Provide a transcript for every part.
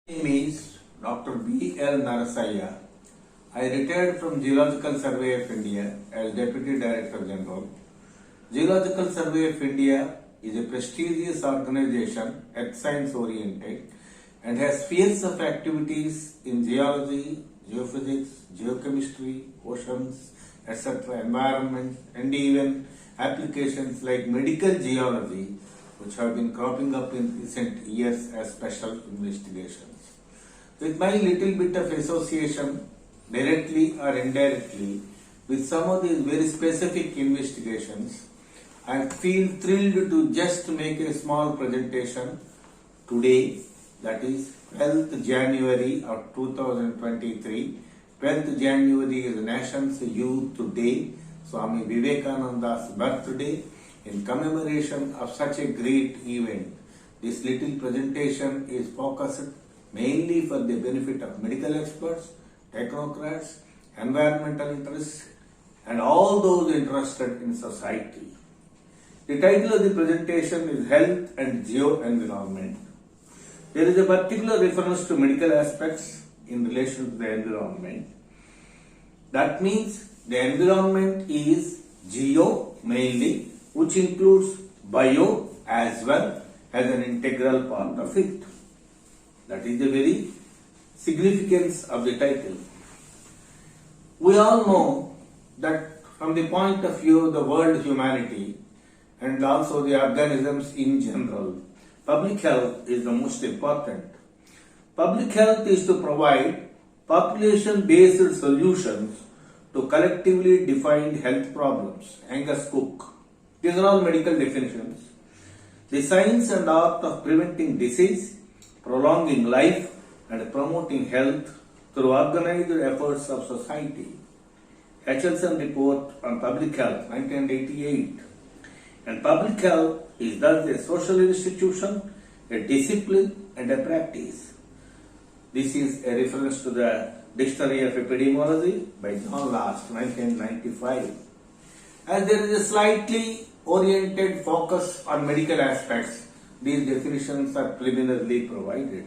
My name is Dr. B.L. Narasaya. I retired from Geological Survey of India as Deputy Director General. Geological Survey of India is a prestigious organization, earth science oriented, and has spheres of activities in geology, geophysics, geochemistry, oceans, etc., environment, and even applications like medical geology, which have been cropping up in recent years as special investigations. With my little bit of association, directly or indirectly, with some of these very specific investigations, I feel thrilled to just make a small presentation today, that is 12th January of 2023. 12th January is the Nation's Youth Day, Swami Vivekananda's birthday. In commemoration of such a great event, this little presentation is focused mainly for the benefit of medical experts, technocrats, environmental interests, and all those interested in society. The title of the presentation is Health and Geo-Environment. There is a particular reference to medical aspects in relation to the environment. That means the environment is geo mainly, which includes bio as well as an integral part of it. That is the very significance of the title. We all know that from the point of view of the world humanity and also the organisms in general, public health is the most important. Public health is to provide population-based solutions to collectively defined health problems. Angus Cook. These are all medical definitions. The science and art of preventing disease, prolonging life, and promoting health through organized efforts of society. Hutchinson Report on Public Health, 1988. And public health is thus a social institution, a discipline, and a practice. This is a reference to the Dictionary of Epidemiology by John Last, 1995. As there is a slightly oriented focus on medical aspects, these definitions are preliminarily provided.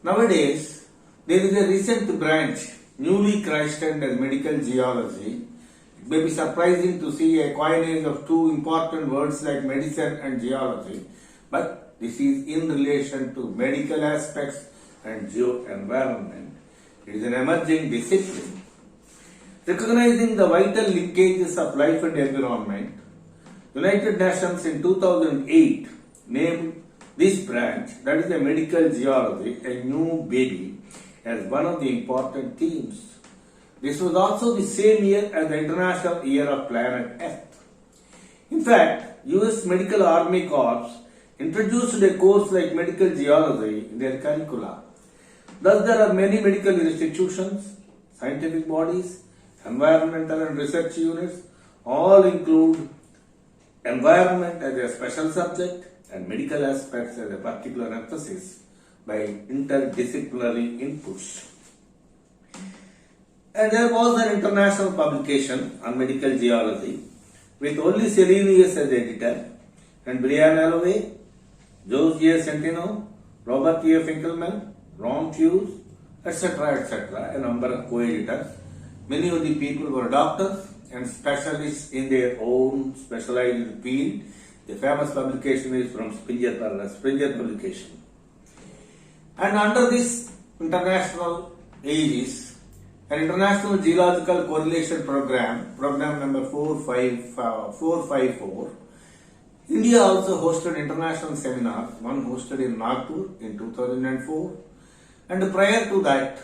Nowadays, there is a recent branch newly christened as medical geology. It may be surprising to see a coinage of two important words like medicine and geology, but this is in relation to medical aspects and geo-environment. It is an emerging discipline. Recognizing the vital linkages of life and environment, United Nations in 2008 named this branch, that is the medical geology, a new baby, as one of the important themes. This was also the same year as the International Year of Planet Earth. In fact, US Medical Army Corps introduced a course like medical geology in their curricula. Thus, there are many medical institutions, scientific bodies, environmental and research units, all include environment as a special subject and medical aspects as a particular emphasis by interdisciplinary inputs. And there was an international publication on medical geology with only Selenius as editor and Brian Alloway, Jose J. Centeno, Robert E. Finkelman, Ron Hughes, etc., a number of co-editors. Many of the people were doctors and specialists in their own specialized field. The famous publication is from Springer publication. And under this international aegis, an international geological correlation program number 454, India also hosted international seminars, one hosted in Nagpur in 2004, and prior to that,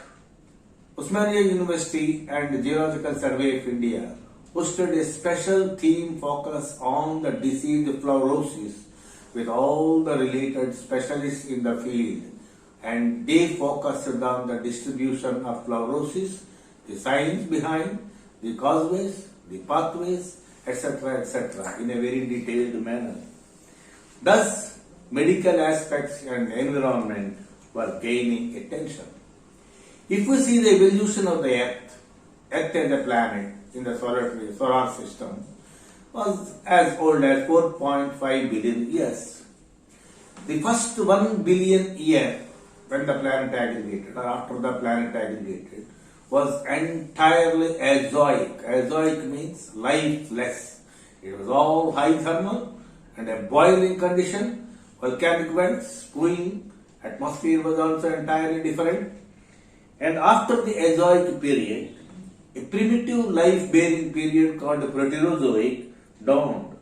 Osmania University and the Geological Survey of India hosted a special theme focus on the disease fluorosis with all the related specialists in the field, and they focused on the distribution of fluorosis, the science behind, the causeways, the pathways, etc., in a very detailed manner. Thus, medical aspects and environment were gaining attention. If we see the evolution of the Earth as a planet in the solar system was as old as 4.5 billion years. The first 1 billion year when the planet aggregated or after the planet aggregated, was entirely azoic. Azoic means lifeless. It was all high thermal and a boiling condition, volcanic vents, spewing, atmosphere was also entirely different. And after the azoic period, a primitive life-bearing period called the Proterozoic dawned.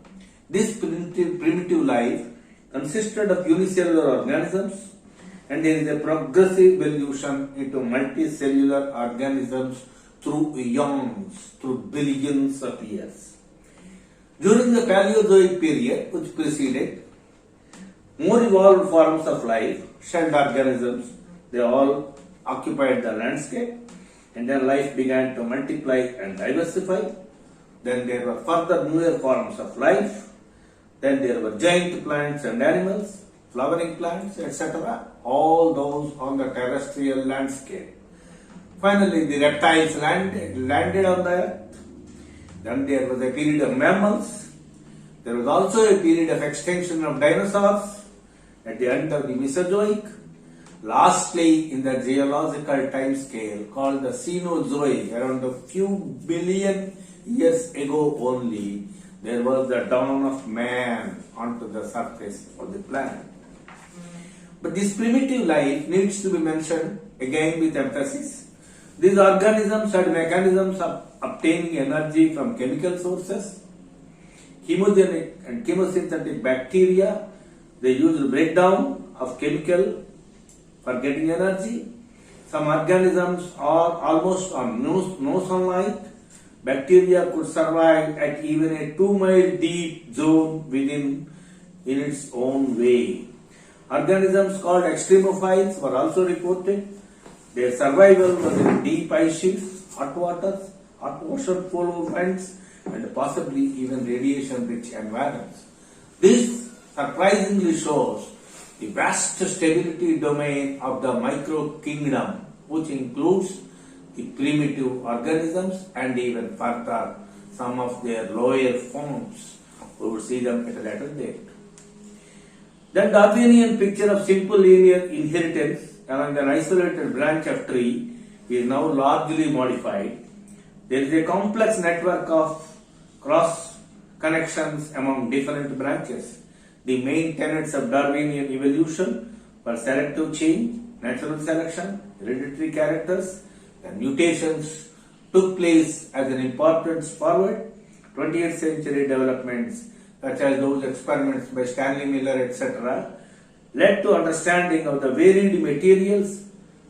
This primitive life consisted of unicellular organisms, and there is a progressive evolution into multicellular organisms through eons, through billions of years. During the Paleozoic period, which preceded, more evolved forms of life, shelled organisms, they all occupied the landscape, and their life began to multiply and diversify. Then there were further newer forms of life. Then there were giant plants and animals, flowering plants, etc. All those on the terrestrial landscape. Finally, the reptiles landed on the earth. Then there was a period of mammals. There was also a period of extinction of dinosaurs at the end of the Mesozoic. Lastly, in the geological time scale called the Cenozoic, around a few billion years ago only, there was the dawn of man onto the surface of the planet. But this primitive life needs to be mentioned again with emphasis. These organisms had mechanisms of obtaining energy from chemical sources. Chemogenic and chemosynthetic bacteria, they used breakdown of chemical for getting energy. Some organisms are almost on no sunlight. Bacteria could survive at even a 2-mile deep zone in its own way. Organisms called extremophiles were also reported. Their survival was in deep ice sheets, hot waters, hot ocean polar vents, and possibly even radiation-rich environments. This surprisingly shows the vast stability domain of the micro-kingdom, which includes the primitive organisms and even further some of their lower forms. We will see them at a later date. The Darwinian picture of simple linear inheritance along an isolated branch of tree is now largely modified. There is a complex network of cross connections among different branches. The main tenets of Darwinian evolution were selective change, natural selection, hereditary characters, and mutations took place as an importance forward. 20th century developments such as those experiments by Stanley Miller, etc., led to understanding of the varied materials,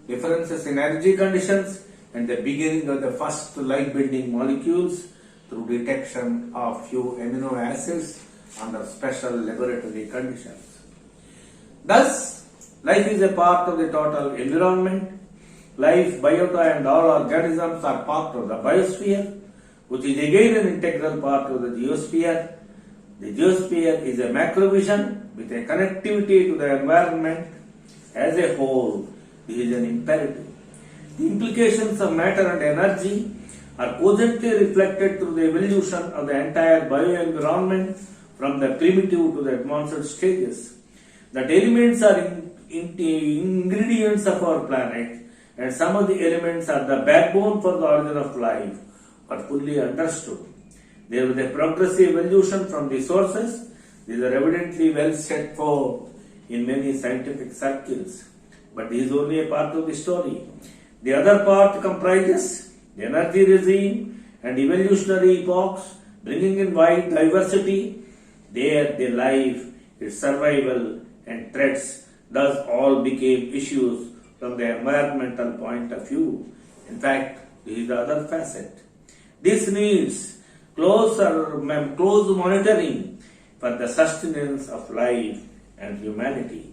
differences in energy conditions, and the beginning of the first life-building molecules through detection of few amino acids under special laboratory conditions. Thus, life is a part of the total environment. Life, biota, and all organisms are part of the biosphere, which is again an integral part of the geosphere. The geosphere is a macrovision with a connectivity to the environment as a whole. This is an imperative. The implications of matter and energy are cogently reflected through the evolution of the entire bioenvironment from the primitive to the advanced stages. That elements are ingredients of our planet, and some of the elements are the backbone for the origin of life, are fully understood. There was a progressive evolution from the sources. These are evidently well set forth in many scientific circles, but this is only a part of the story. The other part comprises the energy regime and evolutionary epochs, bringing in wide diversity. There, the life, its survival, and threats thus all became issues from the environmental point of view. In fact, this is the other facet. This needs close monitoring for the sustenance of life and humanity.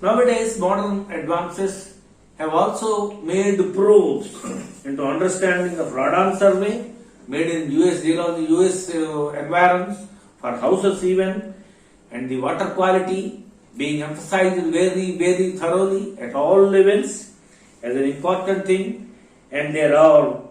Nowadays, modern advances have also made probes into understanding of radon survey made in US geology, US environs for houses even, and the water quality being emphasized very, very thoroughly at all levels as an important thing, and there are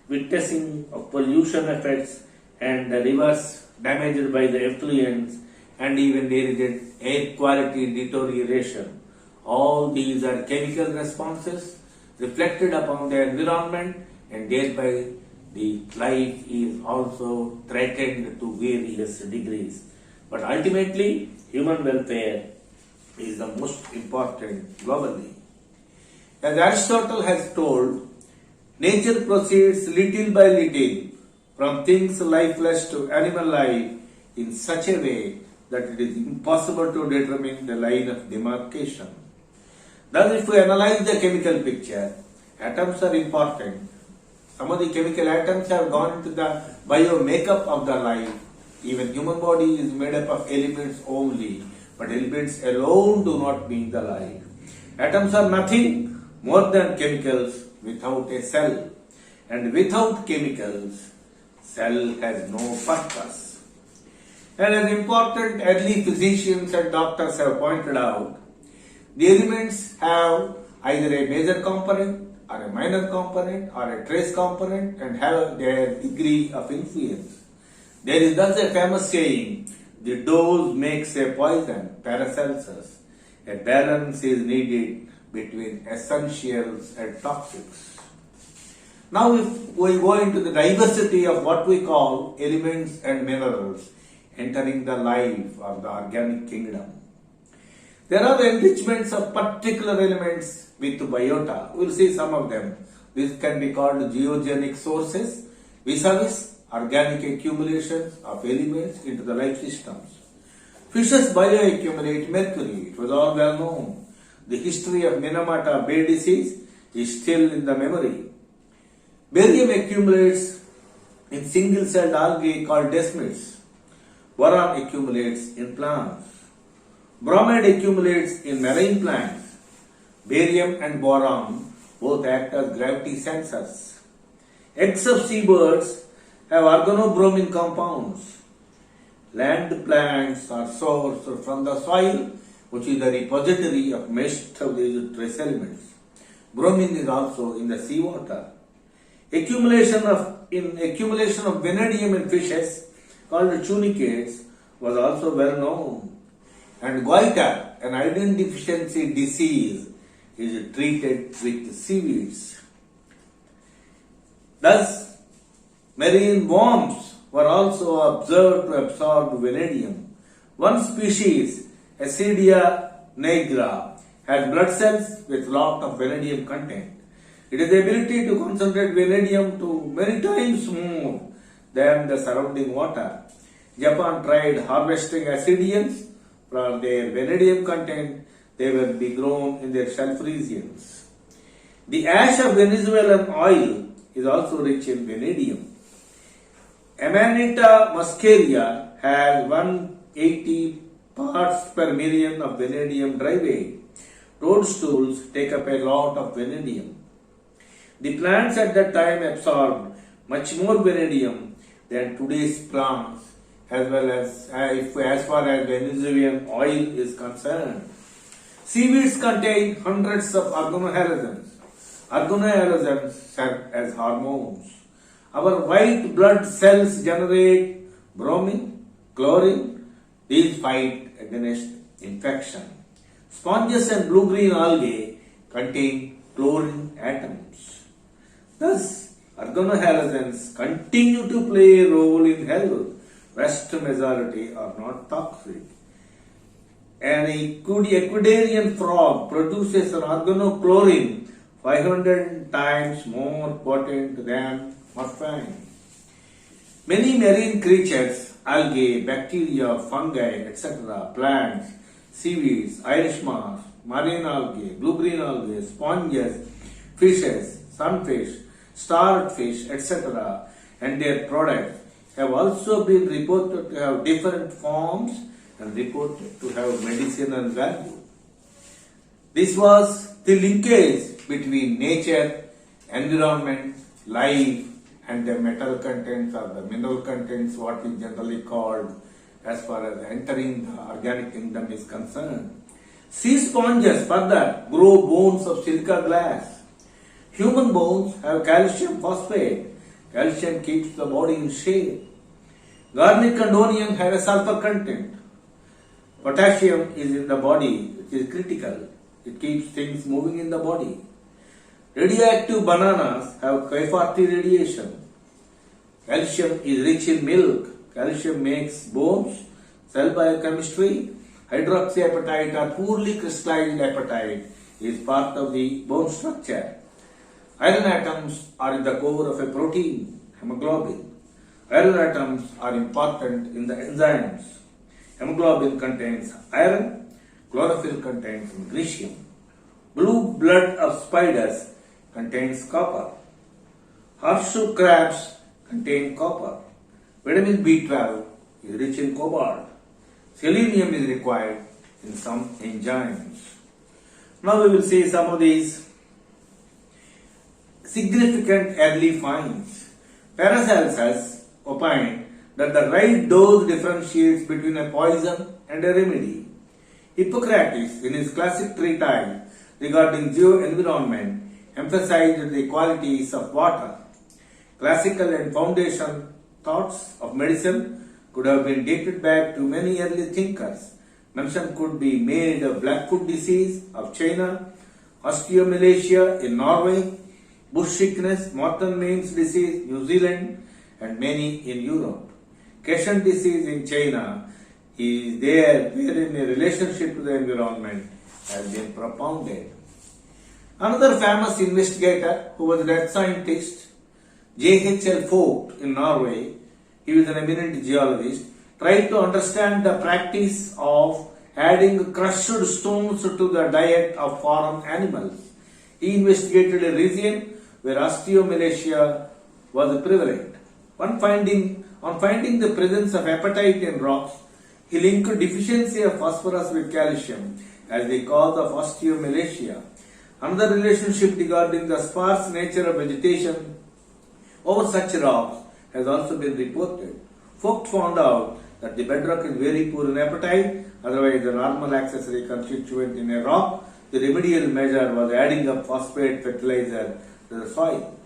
witnessing of pollution effects and the rivers damaged by the effluents, and even there is an air quality deterioration. All these are chemical responses reflected upon the environment, and thereby the life is also threatened to various degrees. But ultimately, human welfare is the most important globally. As Aristotle has told, nature proceeds little by little from things lifeless to animal life in such a way that it is impossible to determine the line of demarcation. Thus, if we analyze the chemical picture, atoms are important. Some of the chemical atoms have gone into the bio makeup of the life. Even human body is made up of elements only, but elements alone do not mean the life. Atoms are nothing more than chemicals without a cell, and without chemicals, cell has no purpose. And as important early physicians and doctors have pointed out, the elements have either a major component or a minor component or a trace component and have their degree of influence. There is thus a famous saying, the dose makes a poison, Paracelsus. A balance is needed between essentials and toxics. Now if we go into the diversity of what we call elements and minerals entering the life of the organic kingdom. There are the enrichments of particular elements with biota. We will see some of them. This can be called geogenic sources, vis-a-vis organic accumulations of elements into the life systems. Fishes bioaccumulate mercury. It was all well known. The history of Minamata Bay disease is still in the memory. Barium accumulates in single-celled algae called desmids. Boron accumulates in plants. Bromide accumulates in marine plants. Barium and boron both act as gravity sensors. Eggs of seabirds have organobromine compounds. Land plants are sourced from the soil, which is the repository of most of these trace elements. Bromine is also in the seawater. Accumulation of vanadium in fishes called tunicates was also well known. And goiter, an iron deficiency disease, is treated with seaweeds. Thus, marine worms were also observed to absorb vanadium. One species, Acidia nigra, has blood cells with lot of vanadium content. It has the ability to concentrate vanadium to many times more than the surrounding water. Japan tried harvesting Acidians for their vanadium content. They will be grown in their shelf regions. The ash of Venezuelan oil is also rich in vanadium. Amanita muscaria has 180 parts per million of vanadium dry weight. Toadstools take up a lot of vanadium. The plants at that time absorbed much more vanadium than today's plants, as well as far as Venezuelan oil is concerned. Seaweeds contain hundreds of organohalogens. Organohalogens serve as hormones. Our white blood cells generate bromine, chlorine. These fight against infection. Sponges and blue-green algae contain chlorine atoms. Thus, organohalogens continue to play a role in health. Vast majority are not toxic. An equidarian frog produces an organochlorine 500 times more potent than morphine. Many marine creatures, algae, bacteria, fungi, etc., plants, seaweeds, Irish moss, marine algae, blue-green algae, sponges, fishes, sunfish, starved fish, etc., and their products have also been reported to have different forms and reported to have medicinal value. This was the linkage between nature, environment, life, and the metal contents or the mineral contents, what is generally called as far as entering the organic kingdom is concerned. Sea sponges further grow bones of silica glass. Human bones have calcium phosphate. Calcium keeps the body in shape. Garlic and onion have a sulfur content. Potassium is in the body, which is critical. It keeps things moving in the body. Radioactive bananas have K40 radiation. Calcium is rich in milk. Calcium makes bones. Cell biochemistry. Hydroxyapatite or poorly crystallized apatite is part of the bone structure. Iron atoms are in the core of a protein, hemoglobin. Iron atoms are important in the enzymes. Hemoglobin contains iron, chlorophyll contains magnesium. Blue blood of spiders contains copper. Horseshoe crabs contain copper. Vitamin B12 is rich in cobalt. Selenium is required in some enzymes. Now we will see some of these significant early finds. Paracelsus opined that the right dose differentiates between a poison and a remedy. Hippocrates, in his classic treatise regarding geo-environment, emphasized the qualities of water. Classical and foundation thoughts of medicine could have been dated back to many early thinkers. Mention could be made of Blackfoot disease of China, osteomalacia in Norway, bush sickness, Morton Main's disease, New Zealand, and many in Europe. Cajun disease in China is there wherein a relationship to the environment has been propounded. Another famous investigator who was a dead scientist, J.H.L. Vogt in Norway, he was an eminent geologist, tried to understand the practice of adding crushed stones to the diet of farm animals. He investigated a region where osteomalacia was prevalent. On finding the presence of apatite in rocks, he linked deficiency of phosphorus with calcium as the cause of osteomalacia. Another relationship regarding the sparse nature of vegetation over such rocks has also been reported. Vogt found out that the bedrock is very poor in apatite, otherwise the normal accessory constituent in a rock. The remedial measure was adding up phosphate fertilizer to the soil.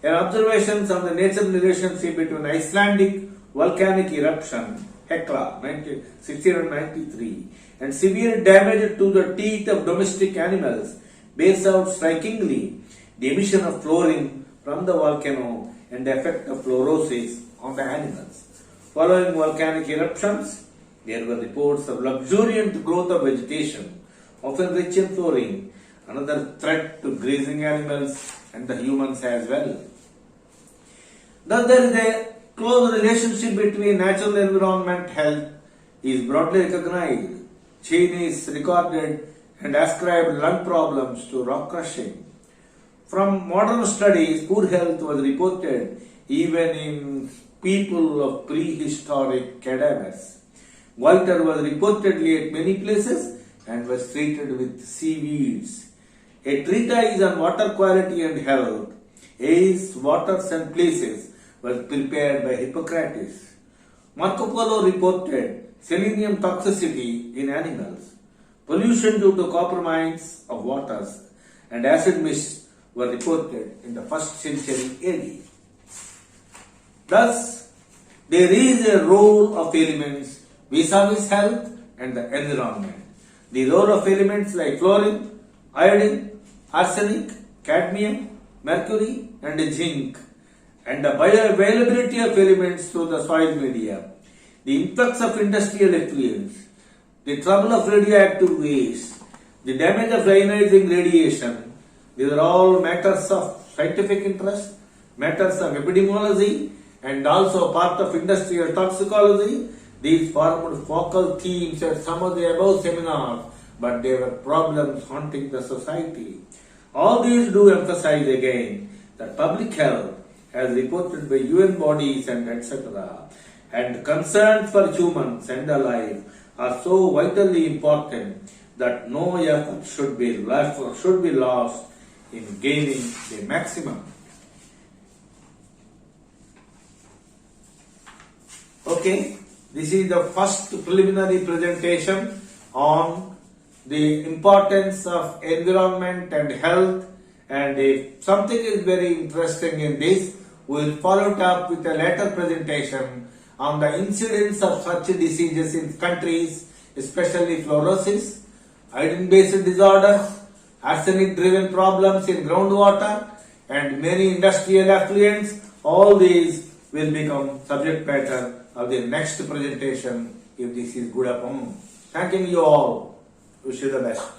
An observations on the natural relationship between Icelandic volcanic eruption, Hekla, 1693, and severe damage to the teeth of domestic animals bears out strikingly the emission of fluorine from the volcano and the effect of fluorosis on the animals. Following volcanic eruptions, there were reports of luxuriant growth of vegetation, often rich in fluorine, another threat to grazing animals and the humans as well. Thus, there is a close relationship between natural environment health is broadly recognized. Chinese recorded and ascribed lung problems to rock crushing. From modern studies, poor health was reported even in people of prehistoric cadavers. Goiter was reportedly at many places and was treated with seaweeds. A treatise on water quality and health, A's, Waters and Places, was prepared by Hippocrates. Marco Polo reported selenium toxicity in animals. Pollution due to copper mines of waters and acid mists were reported in the 1st century AD. Thus, there is a role of elements vis-a-vis health and the environment. The role of elements like fluorine, iodine, arsenic, cadmium, mercury, and zinc, and the bioavailability of elements through the soil media, the influx of industrial effluents, the trouble of radioactive waste, the damage of ionizing radiation, these are all matters of scientific interest, matters of epidemiology, and also part of industrial toxicology. These formed focal themes at some of the above seminars, but they were problems haunting the society. All these do emphasize again that public health, as reported by UN bodies and etc., and concerns for humans and alive are so vitally important that no effort should be lost in gaining the maximum. Okay, this is the first preliminary presentation on the importance of environment and health, and if something is very interesting in this, we will follow it up with a later presentation on the incidence of such diseases in countries, especially fluorosis, iodine-based disorders, arsenic-driven problems in groundwater, and many industrial effluents. All these will become subject matter of the next presentation if this is good upon. Thanking you all. Wish you the best.